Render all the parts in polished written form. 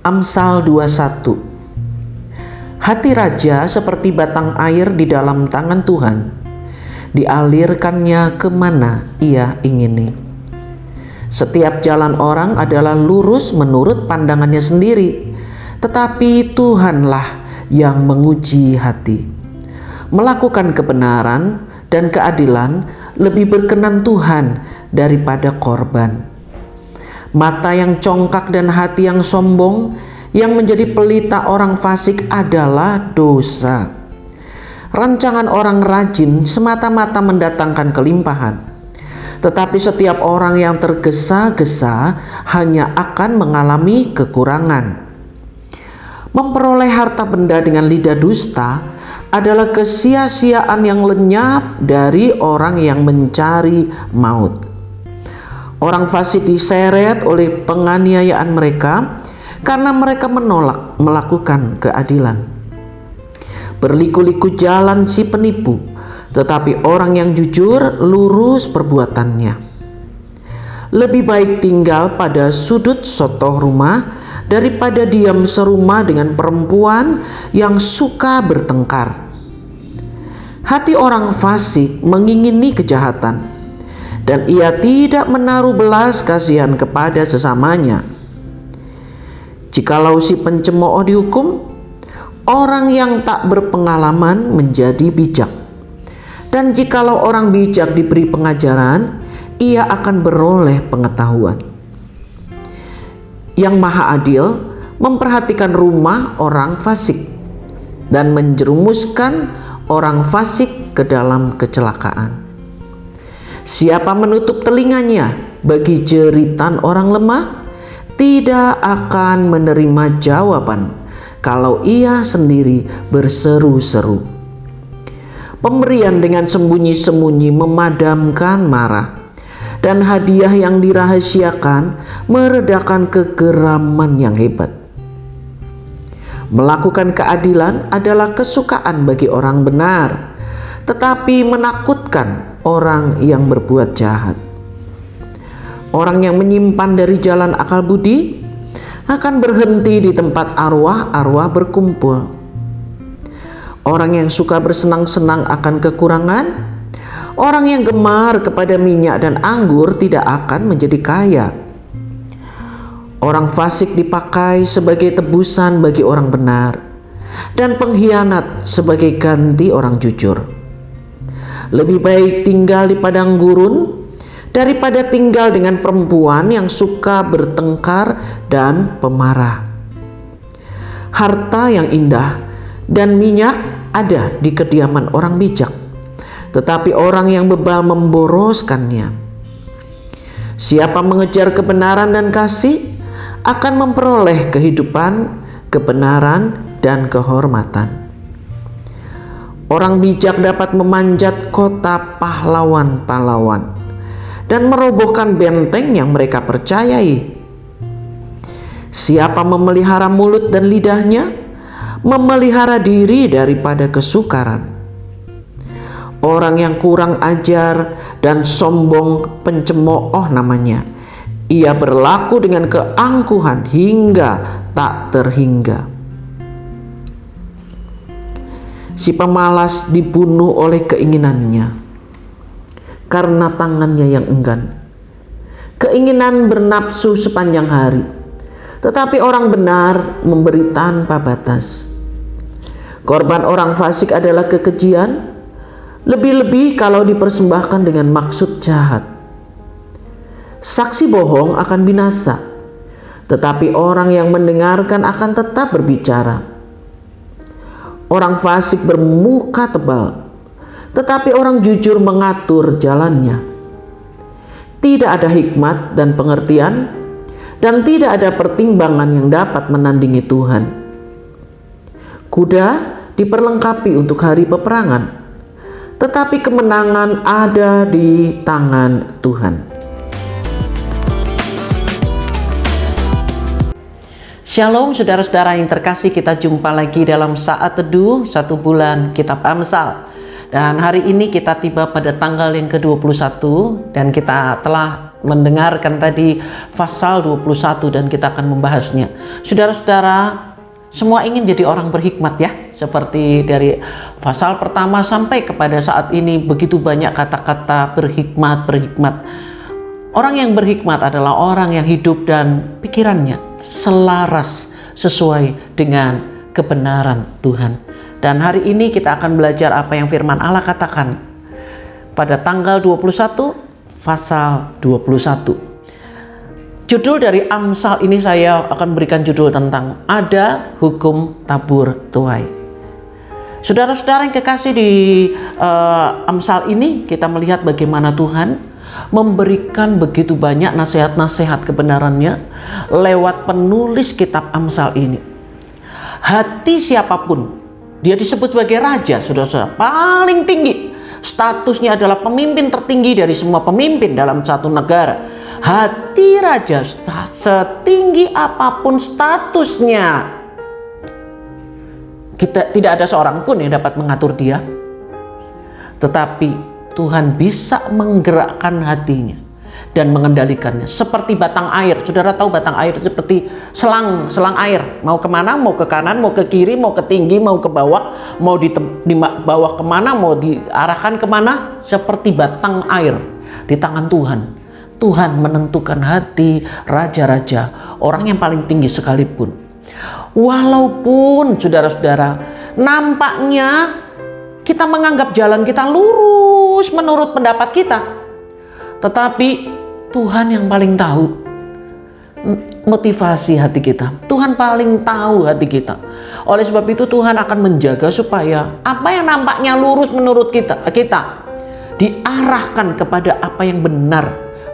Amsal 21. Hati raja seperti batang air di dalam tangan Tuhan, dialirkannya kemana ia ingini. Setiap jalan orang adalah lurus menurut pandangannya sendiri, tetapi Tuhanlah yang menguji hati. Melakukan kebenaran dan keadilan lebih berkenan Tuhan daripada korban. Mata yang congkak dan hati yang sombong, yang menjadi pelita orang fasik adalah dosa. Rancangan orang rajin semata-mata mendatangkan kelimpahan, tetapi setiap orang yang tergesa-gesa hanya akan mengalami kekurangan. Memperoleh harta benda dengan lidah dusta adalah kesia-siaan yang lenyap dari orang yang mencari maut. Orang fasik diseret oleh penganiayaan mereka karena mereka menolak melakukan keadilan. Berliku-liku jalan si penipu, tetapi orang yang jujur lurus perbuatannya. Lebih baik tinggal pada sudut sotoh rumah daripada diam serumah dengan perempuan yang suka bertengkar. Hati orang fasik mengingini kejahatan, dan ia tidak menaruh belas kasihan kepada sesamanya. Jikalau si pencemooh dihukum, orang yang tak berpengalaman menjadi bijak. Dan jikalau orang bijak diberi pengajaran, ia akan beroleh pengetahuan. Yang Maha Adil memperhatikan rumah orang fasik dan menjerumuskan orang fasik ke dalam kecelakaan. Siapa menutup telinganya bagi jeritan orang lemah, tidak akan menerima jawaban kalau ia sendiri berseru-seru. Pemberian dengan sembunyi-sembunyi memadamkan marah, dan hadiah yang dirahasiakan meredakan kegeraman yang hebat. Melakukan keadilan adalah kesukaan bagi orang benar, tetapi menakutkan orang yang berbuat jahat. Orang yang menyimpan dari jalan akal budi akan berhenti di tempat arwah-arwah berkumpul. Orang yang suka bersenang-senang akan kekurangan, orang yang gemar kepada minyak dan anggur tidak akan menjadi kaya. Orang fasik dipakai sebagai tebusan bagi orang benar, dan pengkhianat sebagai ganti orang jujur. Lebih baik tinggal di padang gurun daripada tinggal dengan perempuan yang suka bertengkar dan pemarah. Harta yang indah dan minyak ada di kediaman orang bijak, tetapi orang yang bebal memboroskannya. Siapa mengejar kebenaran dan kasih akan memperoleh kehidupan, kebenaran, dan kehormatan. Orang bijak dapat memanjat kota pahlawan-pahlawan dan merobohkan benteng yang mereka percayai. Siapa memelihara mulut dan lidahnya, memelihara diri daripada kesukaran. Orang yang kurang ajar dan sombong pencemooh namanya. Ia berlaku dengan keangkuhan hingga tak terhingga. Si pemalas dibunuh oleh keinginannya karena tangannya yang enggan. Keinginan bernafsu sepanjang hari, tetapi orang benar memberi tanpa batas. Korban orang fasik adalah kekejian, lebih-lebih kalau dipersembahkan dengan maksud jahat. Saksi bohong akan binasa, tetapi orang yang mendengarkan akan tetap berbicara. Orang fasik bermuka tebal, tetapi orang jujur mengatur jalannya. Tidak ada hikmat dan pengertian, dan tidak ada pertimbangan yang dapat menandingi Tuhan. Kuda diperlengkapi untuk hari peperangan, tetapi kemenangan ada di tangan Tuhan. Shalom saudara-saudara yang terkasih, kita jumpa lagi dalam saat teduh 1 bulan Kitab Amsal. Dan hari ini kita tiba pada tanggal yang ke-21 dan kita telah mendengarkan tadi pasal 21 dan kita akan membahasnya. Saudara-saudara, semua ingin jadi orang berhikmat ya. Seperti dari pasal pertama sampai kepada saat ini begitu banyak kata-kata berhikmat. Orang yang berhikmat adalah orang yang hidup dan pikirannya selaras sesuai dengan kebenaran Tuhan. Dan hari ini kita akan belajar apa yang firman Allah katakan pada tanggal 21 pasal 21. Judul dari Amsal ini saya akan berikan judul tentang ada hukum tabur tuai. Saudara-saudara yang kekasih, di Amsal ini kita melihat bagaimana Tuhan memberikan begitu banyak nasihat-nasihat kebenarannya lewat penulis kitab Amsal ini. Hati siapapun, dia disebut sebagai raja, saudara-saudara, paling tinggi. Statusnya adalah pemimpin tertinggi dari semua pemimpin dalam satu negara. Hati raja, setinggi apapun statusnya, tidak ada seorang pun yang dapat mengatur dia. Tetapi Tuhan bisa menggerakkan hatinya dan mengendalikannya seperti batang air. Saudara tahu batang air seperti selang air, mau kemana, mau ke kanan, mau ke kiri, mau ke tinggi, mau ke bawah, mau di bawah kemana, mau diarahkan kemana, seperti batang air di tangan Tuhan. Tuhan menentukan hati raja-raja, orang yang paling tinggi sekalipun. Walaupun saudara-saudara nampaknya kita menganggap jalan kita lurus menurut pendapat kita, tetapi Tuhan yang paling tahu motivasi hati kita. Tuhan paling tahu hati kita. Oleh sebab itu Tuhan akan menjaga supaya apa yang nampaknya lurus menurut kita diarahkan kepada apa yang benar,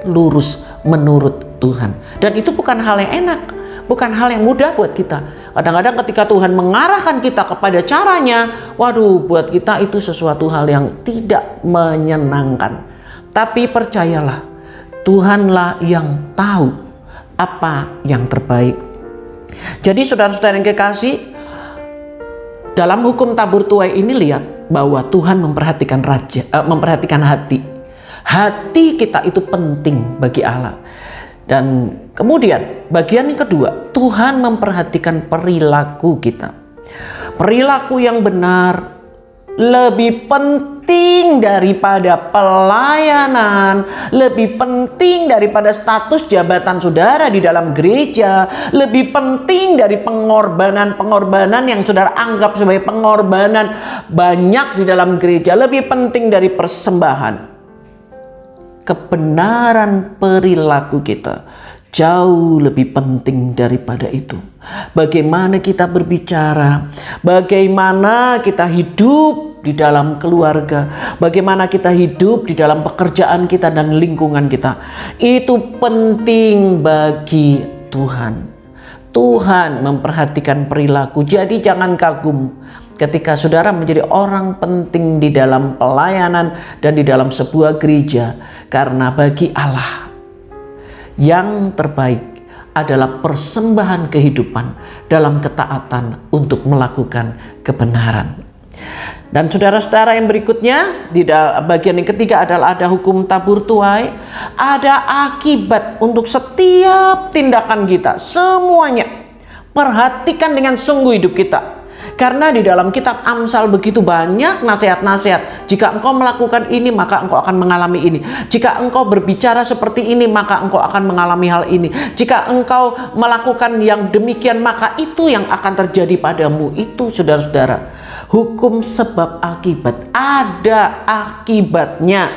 lurus menurut Tuhan. Dan itu bukan hal yang enak, bukan hal yang mudah buat kita. Kadang-kadang ketika Tuhan mengarahkan kita kepada caranya, waduh, buat kita itu sesuatu hal yang tidak menyenangkan. Tapi percayalah, Tuhanlah yang tahu apa yang terbaik. Jadi saudara-saudara yang kekasih, dalam hukum tabur tuai ini lihat bahwa Tuhan memperhatikan hati. Hati kita itu penting bagi Allah. Dan kemudian bagian yang kedua, Tuhan memperhatikan perilaku kita. Perilaku yang benar lebih penting daripada pelayanan, lebih penting daripada status jabatan saudara di dalam gereja, lebih penting dari pengorbanan yang saudara anggap sebagai pengorbanan banyak di dalam gereja, lebih penting dari persembahan. Kebenaran perilaku kita jauh lebih penting daripada itu. Bagaimana kita berbicara, bagaimana kita hidup di dalam keluarga, bagaimana kita hidup di dalam pekerjaan kita dan lingkungan kita, itu penting bagi Tuhan. Tuhan memperhatikan perilaku. Jadi jangan kagum ketika saudara menjadi orang penting di dalam pelayanan dan di dalam sebuah gereja, karena bagi Allah yang terbaik adalah persembahan kehidupan dalam ketaatan untuk melakukan kebenaran. Dan saudara-saudara yang berikutnya, di bagian yang ketiga adalah ada hukum tabur tuai. Ada akibat untuk setiap tindakan kita, semuanya. Perhatikan dengan sungguh hidup kita. Karena di dalam kitab Amsal begitu banyak nasihat-nasihat. Jika engkau melakukan ini, maka engkau akan mengalami ini. Jika engkau berbicara seperti ini, maka engkau akan mengalami hal ini. Jika engkau melakukan yang demikian, maka itu yang akan terjadi padamu. Itu saudara-saudara, hukum sebab akibat. Ada akibatnya.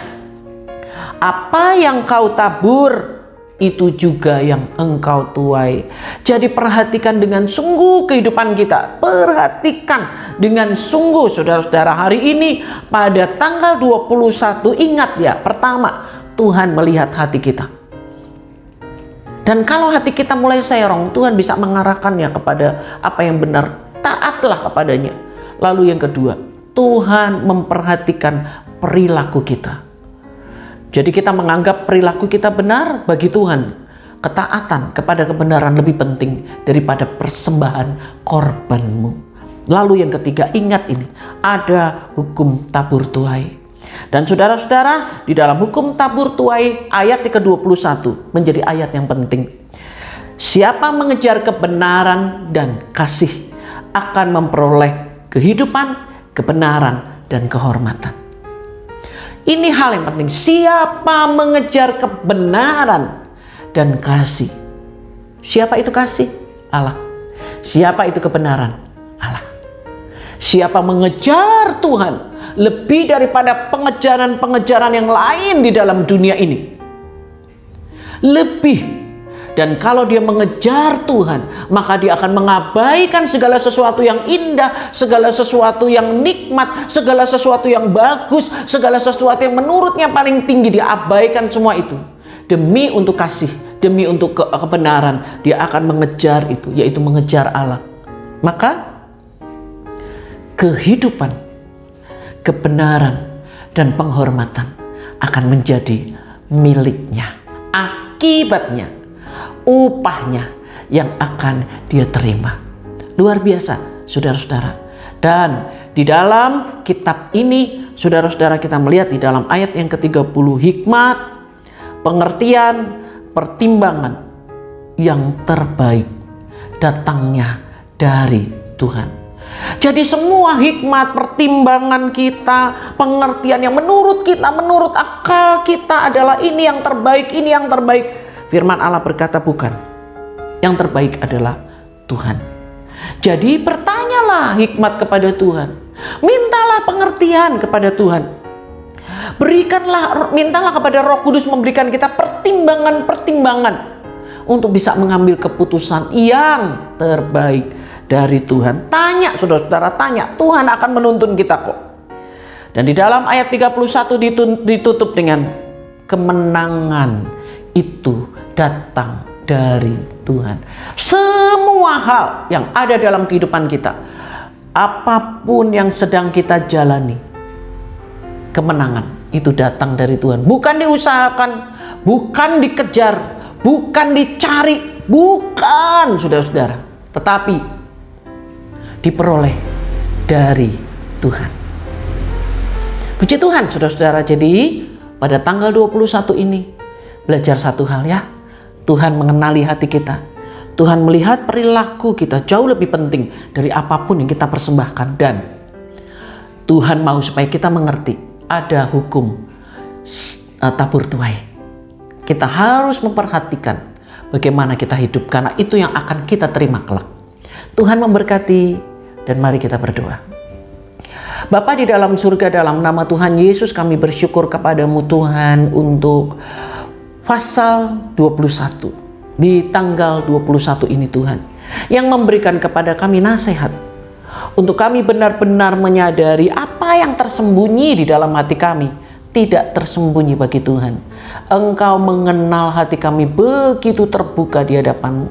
Apa yang kau tabur, itu juga yang engkau tuai. Jadi perhatikan dengan sungguh kehidupan kita. Perhatikan dengan sungguh saudara-saudara. Hari ini pada tanggal 21, ingat ya, pertama, Tuhan melihat hati kita. Dan kalau hati kita mulai serong, Tuhan bisa mengarahkannya kepada apa yang benar. Taatlah kepadanya. Lalu yang kedua, Tuhan memperhatikan perilaku kita. Jadi kita menganggap perilaku kita benar bagi Tuhan. Ketaatan kepada kebenaran lebih penting daripada persembahan korbanmu. Lalu yang ketiga, ingat ini, ada hukum tabur tuai. Dan saudara-saudara, di dalam hukum tabur tuai ayat ke-21 menjadi ayat yang penting. Siapa mengejar kebenaran dan kasih akan memperoleh kehidupan, kebenaran, dan kehormatan. Ini hal yang penting. Siapa mengejar kebenaran dan kasih. Siapa itu kasih? Allah. Siapa itu kebenaran? Allah. Siapa mengejar Tuhan lebih daripada pengejaran-pengejaran yang lain di dalam dunia ini. Lebih. Dan kalau dia mengejar Tuhan, maka dia akan mengabaikan segala sesuatu yang indah, segala sesuatu yang nikmat, segala sesuatu yang bagus, segala sesuatu yang menurutnya paling tinggi. Dia abaikan semua itu. Demi untuk kasih, demi untuk kebenaran, dia akan mengejar itu, yaitu mengejar Allah. Maka kehidupan, kebenaran, dan penghormatan akan menjadi miliknya. Akibatnya, upahnya yang akan dia terima. Luar biasa, saudara-saudara. Dan di dalam kitab ini, saudara-saudara, kita melihat di dalam ayat yang ke-30, hikmat, pengertian, pertimbangan yang terbaik datangnya dari Tuhan. Jadi semua hikmat, pertimbangan kita, pengertian yang menurut kita, menurut akal kita adalah ini yang terbaik, ini yang terbaik. Firman Allah berkata bukan. Yang terbaik adalah Tuhan. Jadi bertanyalah hikmat kepada Tuhan. Mintalah pengertian kepada Tuhan. Mintalah kepada Roh Kudus memberikan kita pertimbangan-pertimbangan untuk bisa mengambil keputusan yang terbaik dari Tuhan. Tanya, saudara-saudara, tanya. Tuhan akan menuntun kita kok. Dan di dalam ayat 31 ditutup dengan kemenangan itu datang dari Tuhan. Semua hal yang ada dalam kehidupan kita, apapun yang sedang kita jalani, kemenangan itu datang dari Tuhan. Bukan diusahakan, bukan dikejar, bukan dicari, bukan, saudara-saudara, tetapi diperoleh dari Tuhan. Puji Tuhan, saudara-saudara. Jadi pada tanggal 21 ini belajar satu hal ya. Tuhan mengenali hati kita. Tuhan melihat perilaku kita jauh lebih penting dari apapun yang kita persembahkan. Dan Tuhan mau supaya kita mengerti ada hukum tabur tuai. Kita harus memperhatikan bagaimana kita hidup, karena itu yang akan kita terima kelak. Tuhan memberkati, dan mari kita berdoa. Bapa di dalam surga, dalam nama Tuhan Yesus kami bersyukur kepadamu Tuhan untuk pasal 21 di tanggal 21 ini Tuhan, yang memberikan kepada kami nasihat untuk kami benar-benar menyadari apa yang tersembunyi di dalam hati kami tidak tersembunyi bagi Tuhan. Engkau mengenal hati kami begitu terbuka di hadapan-Mu.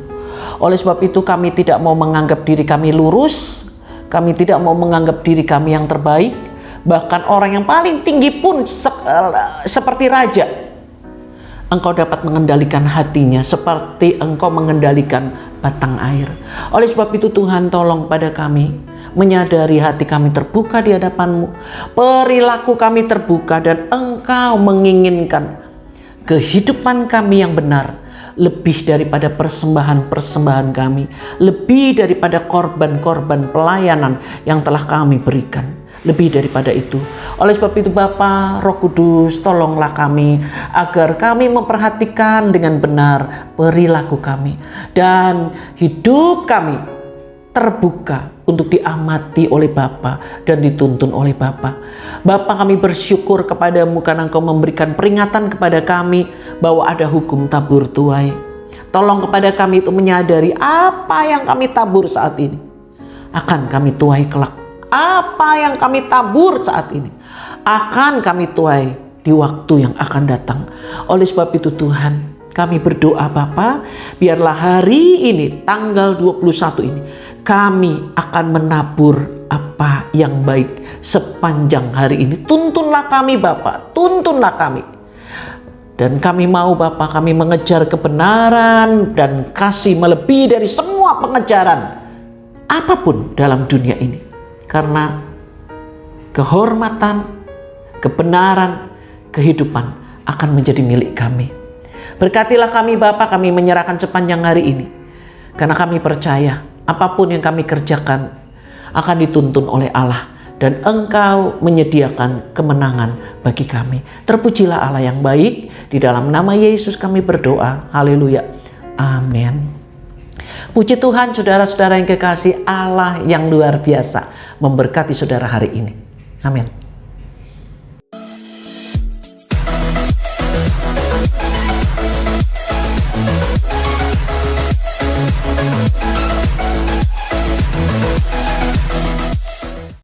Oleh sebab itu kami tidak mau menganggap diri kami lurus, kami tidak mau menganggap diri kami yang terbaik, bahkan orang yang paling tinggi pun seperti raja. Engkau dapat mengendalikan hatinya seperti Engkau mengendalikan batang air. Oleh sebab itu Tuhan, tolong pada kami menyadari hati kami terbuka di hadapan-Mu, perilaku kami terbuka, dan Engkau menginginkan kehidupan kami yang benar lebih daripada persembahan-persembahan kami, lebih daripada korban-korban pelayanan yang telah kami berikan. Lebih daripada itu. Oleh sebab itu Bapa, Roh Kudus, tolonglah kami agar kami memperhatikan dengan benar perilaku kami dan hidup kami terbuka untuk diamati oleh Bapa dan dituntun oleh Bapa. Bapa, kami bersyukur kepadamu karena Engkau memberikan peringatan kepada kami bahwa ada hukum tabur tuai. Tolong kepada kami itu menyadari apa yang kami tabur saat ini akan kami tuai kelak. Apa yang kami tabur saat ini akan kami tuai di waktu yang akan datang. Oleh sebab itu Tuhan, kami berdoa Bapa, biarlah hari ini tanggal 21 ini kami akan menabur apa yang baik sepanjang hari ini. Tuntunlah kami Bapa, tuntunlah kami. Dan kami mau Bapa, kami mengejar kebenaran dan kasih melebihi dari semua pengejaran apapun dalam dunia ini. Karena kehormatan, kebenaran, kehidupan akan menjadi milik kami. Berkatilah kami Bapa, kami menyerahkan sepanjang hari ini. Karena kami percaya apapun yang kami kerjakan akan dituntun oleh Allah. Dan Engkau menyediakan kemenangan bagi kami. Terpujilah Allah yang baik. Di dalam nama Yesus kami berdoa. Haleluya. Amin. Puji Tuhan, saudara-saudara yang kekasih, Allah yang luar biasa memberkati saudara hari ini. Amin.